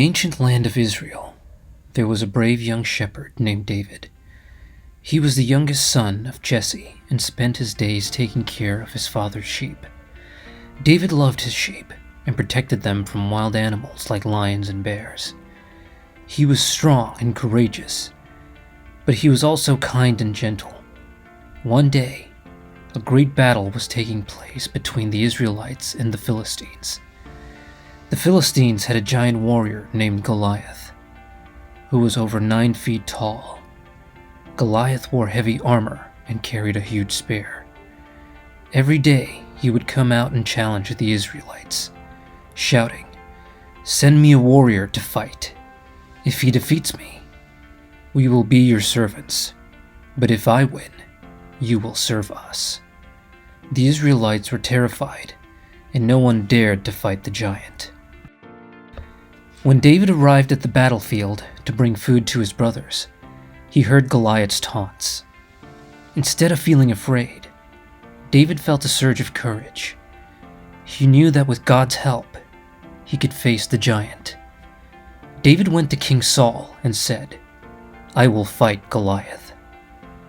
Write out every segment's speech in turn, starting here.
the ancient land of Israel, there was a brave young shepherd named David. He was the youngest son of Jesse and spent his days taking care of his father's sheep. David loved his sheep and protected them from wild animals like lions and bears. He was strong and courageous, but he was also kind and gentle. One day, a great battle was taking place between the Israelites and the Philistines. The Philistines had a giant warrior named Goliath, who was over 9 feet tall. Goliath wore heavy armor and carried a huge spear. Every day he would come out and challenge the Israelites, shouting, "Send me a warrior to fight. If he defeats me, we will be your servants, but if I win, you will serve us." The Israelites were terrified, and no one dared to fight the giant. When David arrived at the battlefield to bring food to his brothers, he heard Goliath's taunts. Instead of feeling afraid, David felt a surge of courage. He knew that with God's help, he could face the giant. David went to King Saul and said, "I will fight Goliath."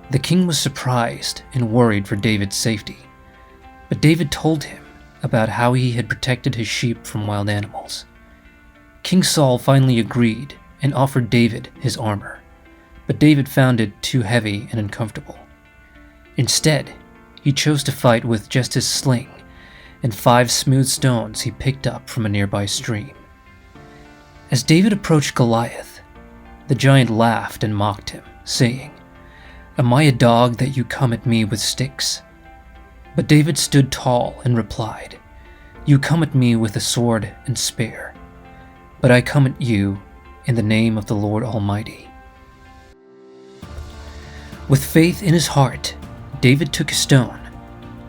The king was surprised and worried for David's safety, but David told him about how he had protected his sheep from wild animals. King Saul finally agreed and offered David his armor, but David found it too heavy and uncomfortable. Instead, he chose to fight with just his sling and 5 smooth stones he picked up from a nearby stream. As David approached Goliath, the giant laughed and mocked him, saying, "Am I a dog that you come at me with sticks?" But David stood tall and replied, "You come at me with a sword and spear, but I come at you in the name of the Lord Almighty." With faith in his heart, David took a stone,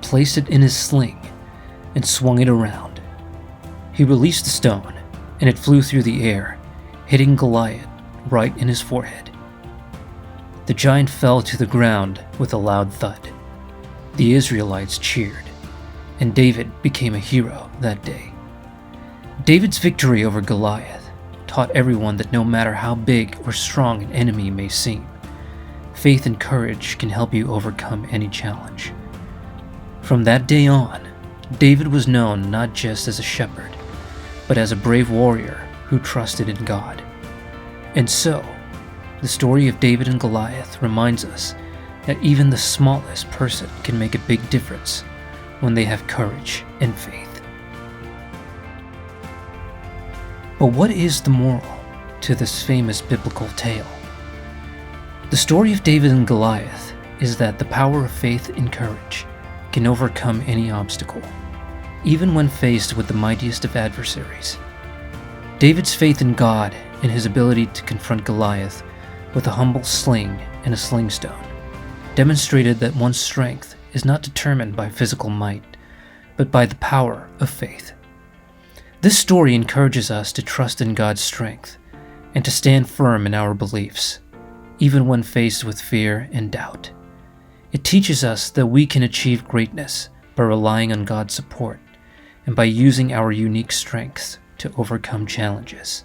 placed it in his sling, and swung it around. He released the stone, and it flew through the air, hitting Goliath right in his forehead. The giant fell to the ground with a loud thud. The Israelites cheered, and David became a hero that day. David's victory over Goliath taught everyone that no matter how big or strong an enemy may seem, faith and courage can help you overcome any challenge. From that day on, David was known not just as a shepherd, but as a brave warrior who trusted in God. And so, the story of David and Goliath reminds us that even the smallest person can make a big difference when they have courage and faith. But what is the moral to this famous biblical tale? The story of David and Goliath is that the power of faith and courage can overcome any obstacle, even when faced with the mightiest of adversaries. David's faith in God and his ability to confront Goliath with a humble sling and a sling stone demonstrated that one's strength is not determined by physical might, but by the power of faith. This story encourages us to trust in God's strength and to stand firm in our beliefs, even when faced with fear and doubt. It teaches us that we can achieve greatness by relying on God's support and by using our unique strengths to overcome challenges.